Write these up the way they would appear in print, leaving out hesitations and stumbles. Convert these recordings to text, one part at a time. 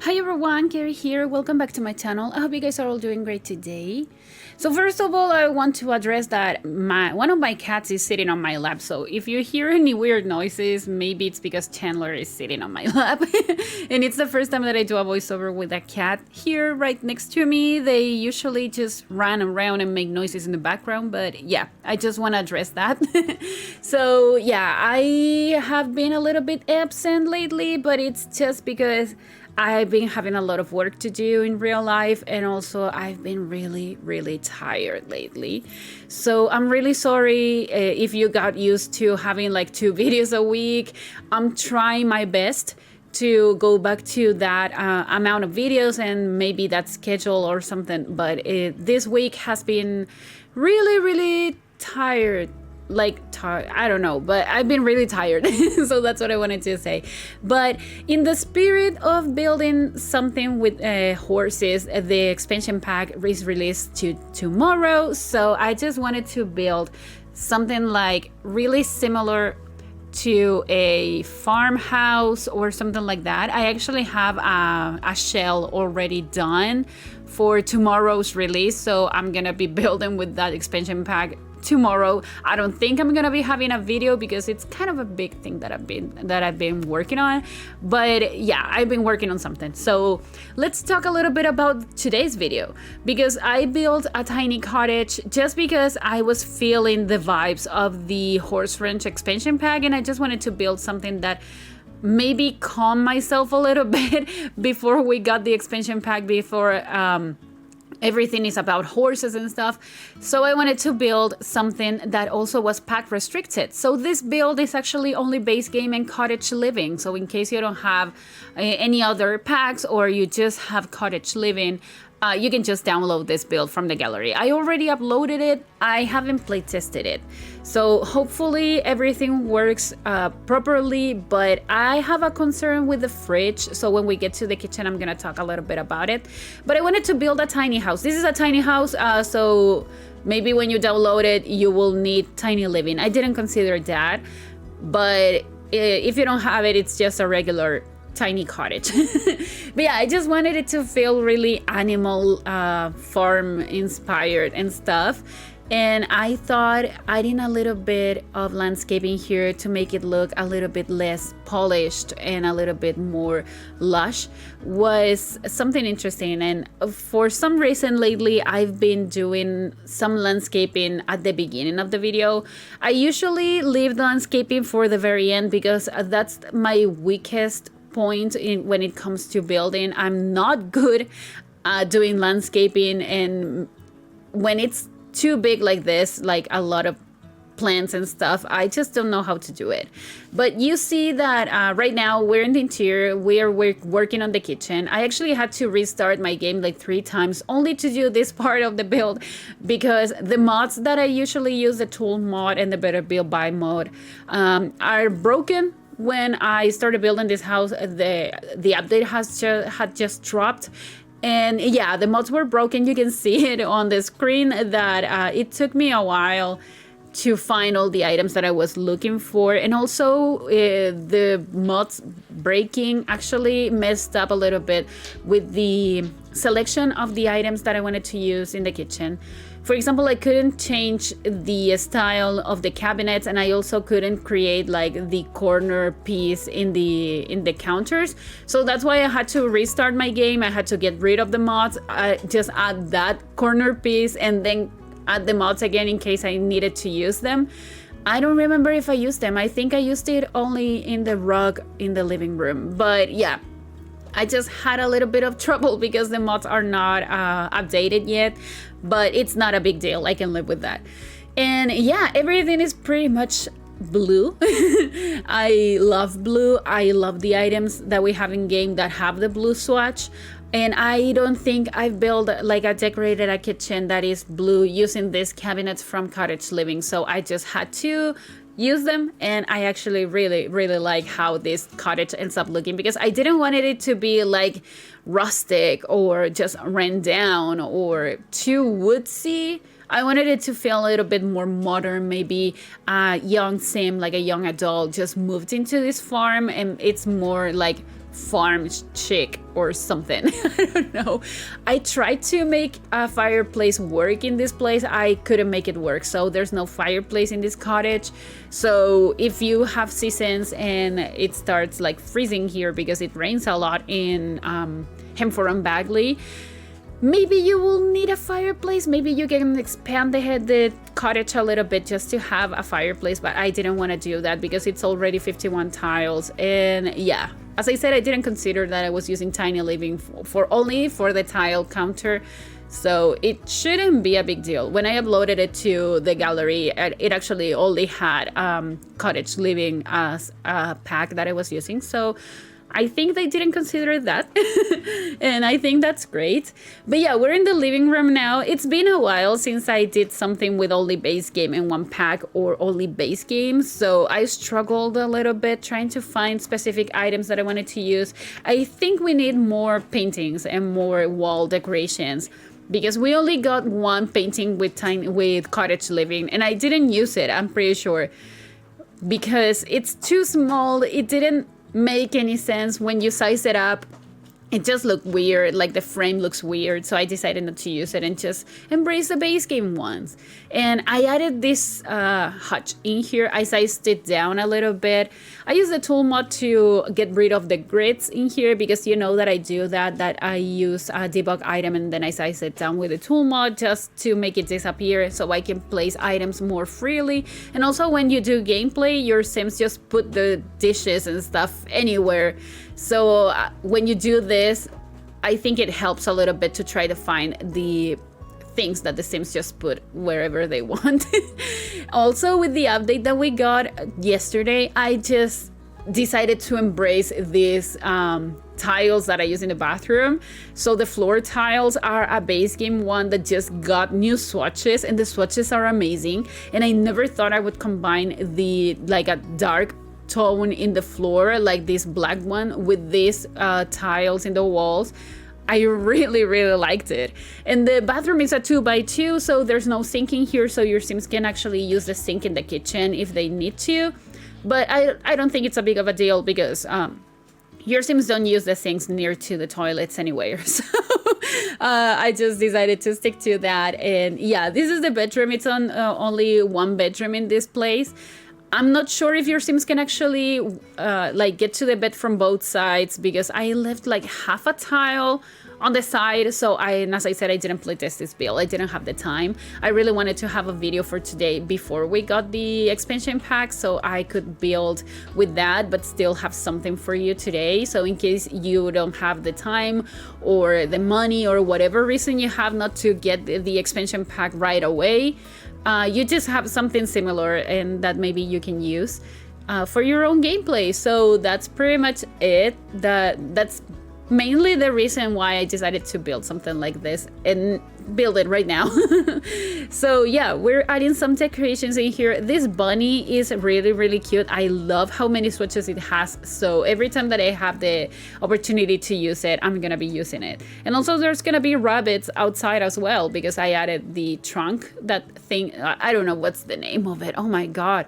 Hi everyone, Kaary here. Welcome back to my channel. I hope you guys are all doing great today. So first of all, I want to address that one of my cats is sitting on my lap. So if you hear any weird noises, maybe it's because Chandler is sitting on my lap. And it's the first time that I do a voiceover with a cat here right next to me. They usually just run around and make noises in the background, but yeah, I just want to address that. So yeah, I have been a little bit absent lately, but it's just because I've been having a lot of work to do in real life, and also I've been really tired lately. So I'm really sorry if you got used to having like 2 videos a week. I'm trying my best to go back to that amount of videos and maybe that schedule or something, but this week has been really tired. I don't know, but I've been really tired. So that's what I wanted to say. But in the spirit of building something with horses, the expansion pack is released tomorrow. So I just wanted to build something like really similar to a farmhouse or something like that. I actually have a shell already done for tomorrow's release, so I'm gonna be building with that expansion pack tomorrow. I don't think I'm gonna be having a video because it's kind of a big thing that I've been working on, but yeah, I've been working on something. So let's talk a little bit about today's video, because I built a tiny cottage just because I was feeling the vibes of the horse ranch expansion pack, and I just wanted to build something that maybe calm myself a little bit before we got the expansion pack, before everything is about horses and stuff. So I wanted to build something that also was pack restricted. So this build is actually only base game and Cottage Living. So in case you don't have any other packs, or you just have Cottage Living, you can just download this build from the gallery. I already uploaded it. I haven't play tested it. So hopefully everything works properly, but I have a concern with the fridge. So when we get to the kitchen, I'm gonna talk a little bit about it. But I wanted to build a tiny house. This is a tiny house, so maybe when you download it, you will need tiny living. I didn't consider that, but if you don't have it, it's just a regular tiny cottage. But yeah, I just wanted it to feel really animal farm inspired and stuff, and I thought adding a little bit of landscaping here to make it look a little bit less polished and a little bit more lush was something interesting. And for some reason lately, I've been doing some landscaping at the beginning of the video. I usually leave the landscaping for the very end because that's my weakest point when it comes to building. I'm not good at doing landscaping, and when it's too big like this, like a lot of plants and stuff, I just don't know how to do it. But you see that right now we're in the interior, we're working on the kitchen. I actually had to restart my game like 3 times only to do this part of the build, because the mods that I usually use, the tool mod and the Better Build By mod, are broken. When I started building this house, the update had just dropped, and yeah, the mods were broken. You can see it on the screen that it took me a while to find all the items that I was looking for, and also the mods breaking actually messed up a little bit with the selection of the items that I wanted to use in the kitchen. For example, I couldn't change the style of the cabinets, and I also couldn't create like the corner piece in the counters. So that's why I had to restart my game. I had to get rid of the mods, just add that corner piece, and then add the mods again in case I needed to use them. I don't remember if I used them. I think I used it only in the rug in the living room. But yeah, I just had a little bit of trouble because the mods are not updated yet, but it's not a big deal. I can live with that. And yeah, everything is pretty much blue. I love blue. I love the items that we have in game that have the blue swatch. And I don't think I've built like decorated a kitchen that is blue using these cabinets from Cottage Living. So I just had to use them, and I actually really like how this cottage ends up looking, because I didn't want it to be like rustic or just run down or too woodsy. I wanted it to feel a little bit more modern, maybe a young sim, like a young adult, just moved into this farm, and it's more like farm chick or something. I don't know. I tried to make a fireplace work in this place. I couldn't make it work, so there's no fireplace in this cottage. So if you have seasons and it starts like freezing here because it rains a lot in Hemford and Bagley, maybe you will need a fireplace. Maybe you can expand the cottage a little bit just to have a fireplace, but I didn't want to do that because it's already 51 tiles. And yeah, as I said, I didn't consider that I was using Tiny Living for only for the tile counter, so it shouldn't be a big deal. When I uploaded it to the gallery, it actually only had Cottage Living as a pack that I was using, so I think they didn't consider that. And I think that's great. But yeah, we're in the living room now. It's been a while since I did something with only base game in one pack or only base game, so I struggled a little bit trying to find specific items that I wanted to use. I think we need more paintings and more wall decorations, because we only got one painting with Cottage Living, and I didn't use it, I'm pretty sure, because it's too small. It didn't make any sense when you size it up. It just looked weird, like the frame looks weird, so I decided not to use it and just embrace the base game ones. And I added this hutch in here. I sized it down a little bit. I used the tool mod to get rid of the grids in here, because you know that I do that I use a debug item and then I size it down with the tool mod just to make it disappear so I can place items more freely. And also when you do gameplay, your Sims just put the dishes and stuff anywhere. So when you do this, I think it helps a little bit to try to find the things that the Sims just put wherever they want. Also, with the update that we got yesterday, I just decided to embrace these tiles that I use in the bathroom. So the floor tiles are a base game one that just got new swatches, and the swatches are amazing. And I never thought I would combine like a dark tone in the floor, like this black one, with these tiles in the walls. I really liked it. And the bathroom is a 2x2, so there's no sink in here, so your Sims can actually use the sink in the kitchen if they need to. But I don't think it's a big of a deal, because your Sims don't use the sinks near to the toilets anyway. So I just decided to stick to that. And yeah, this is the bedroom. It's on only one bedroom in this place. I'm not sure if your Sims can actually like get to the bed from both sides, because I left like half a tile on the side. So and as I said, I didn't playtest this build. I didn't have the time. I really wanted to have a video for today before we got the expansion pack, so I could build with that, but still have something for you today. So in case you don't have the time or the money or whatever reason you have not to get the expansion pack right away, you just have something similar and that maybe you can use for your own gameplay. So that's pretty much it. That's mainly the reason why I decided to build something like this and build it right now. So yeah, we're adding some decorations in here. This bunny is really cute. I love how many switches it has, so every time that I have the opportunity to use it, I'm gonna be using it. And also there's gonna be rabbits outside as well, because I added the trunk, that thing, I don't know what's the name of it, oh my god,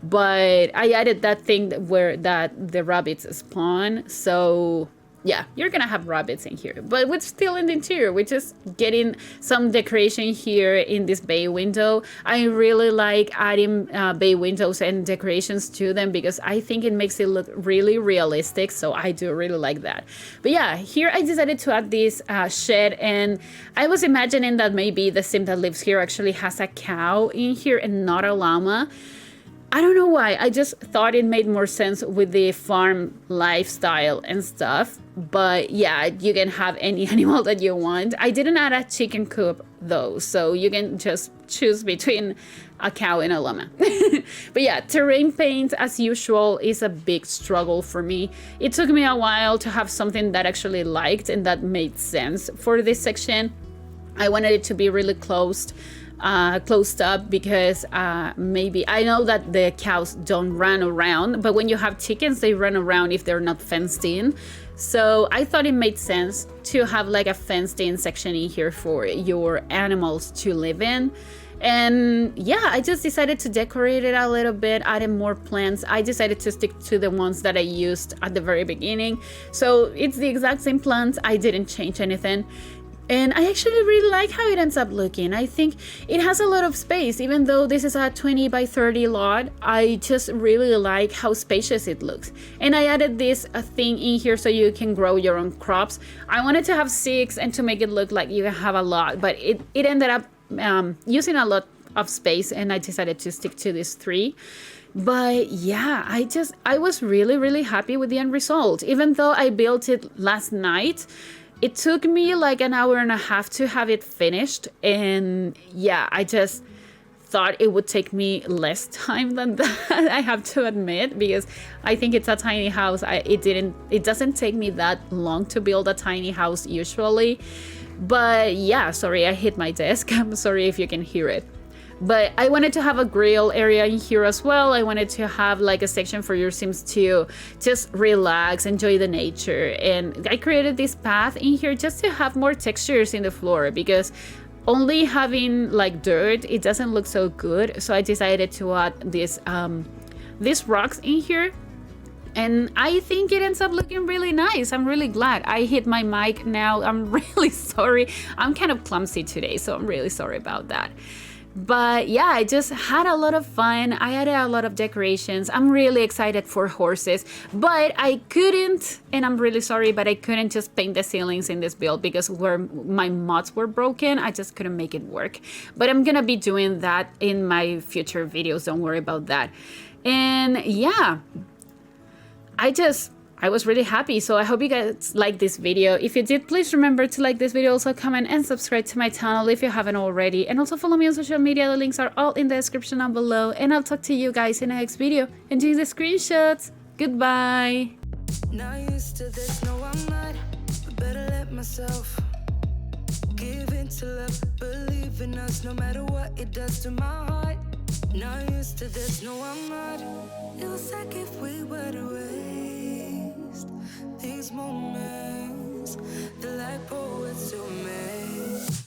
but I added that thing where the rabbits spawn. So yeah, you're gonna have rabbits in here, but we're still in the interior. We're just getting some decoration here in this bay window. I really like adding bay windows and decorations to them, because I think it makes it look really realistic, so I do really like that. But yeah, here I decided to add this shed, and I was imagining that maybe the Sim that lives here actually has a cow in here and not a llama. I don't know why, I just thought it made more sense with the farm lifestyle and stuff. But yeah, you can have any animal that you want. I didn't add a chicken coop though, so you can just choose between a cow and a llama. But yeah, terrain paint as usual is a big struggle for me. It took me a while to have something that actually liked and that made sense for this section. I wanted it to be really closed up, because maybe I know that the cows don't run around, but when you have chickens, they run around if they're not fenced in. So I thought it made sense to have like a fenced in section in here for your animals to live in. And yeah, I just decided to decorate it a little bit, added more plants. I decided to stick to the ones that I used at the very beginning. So it's the exact same plants. I didn't change anything. And I actually really like how it ends up looking. I think it has a lot of space. Even though this is a 20 by 30 lot, I just really like how spacious it looks. And I added this thing in here so you can grow your own crops. I wanted to have 6 and to make it look like you have a lot, but it ended up using a lot of space, and I decided to stick to this 3. But yeah, I was really happy with the end result. Even though I built it last night, it took me like an hour and a half to have it finished. And yeah, I just thought it would take me less time than that, I have to admit, because I think it's a tiny house. It doesn't take me that long to build a tiny house usually. But yeah, sorry, I hit my desk. I'm sorry if you can hear it. But I wanted to have a grill area in here as well. I wanted to have like a section for your Sims to just relax, enjoy the nature. And I created this path in here just to have more textures in the floor, because only having like dirt, it doesn't look so good. So I decided to add these rocks in here. And I think it ends up looking really nice. I'm really glad. I hit my mic now. I'm really sorry. I'm kind of clumsy today, so I'm really sorry about that. But yeah, I just had a lot of fun. I added a lot of decorations. I'm really excited for horses, but I couldn't, and I'm really sorry, but I couldn't just paint the ceilings in this build because where my mods were broken, I just couldn't make it work. But I'm gonna be doing that in my future videos. Don't worry about that. And yeah, I was really happy. So I hope you guys like this video. If you did, please remember to like this video, also comment and subscribe to my channel if you haven't already. And also follow me on social media. The links are all in the description down below. And I'll talk to you guys in the next video. Enjoy the screenshots. Goodbye. Not used to this, no I'm not. But better let myself give in to love. Believe in us no matter what it does to my heart. Not used to this, no I'm not. It was like if we were to waste these moments, they're like poets to me.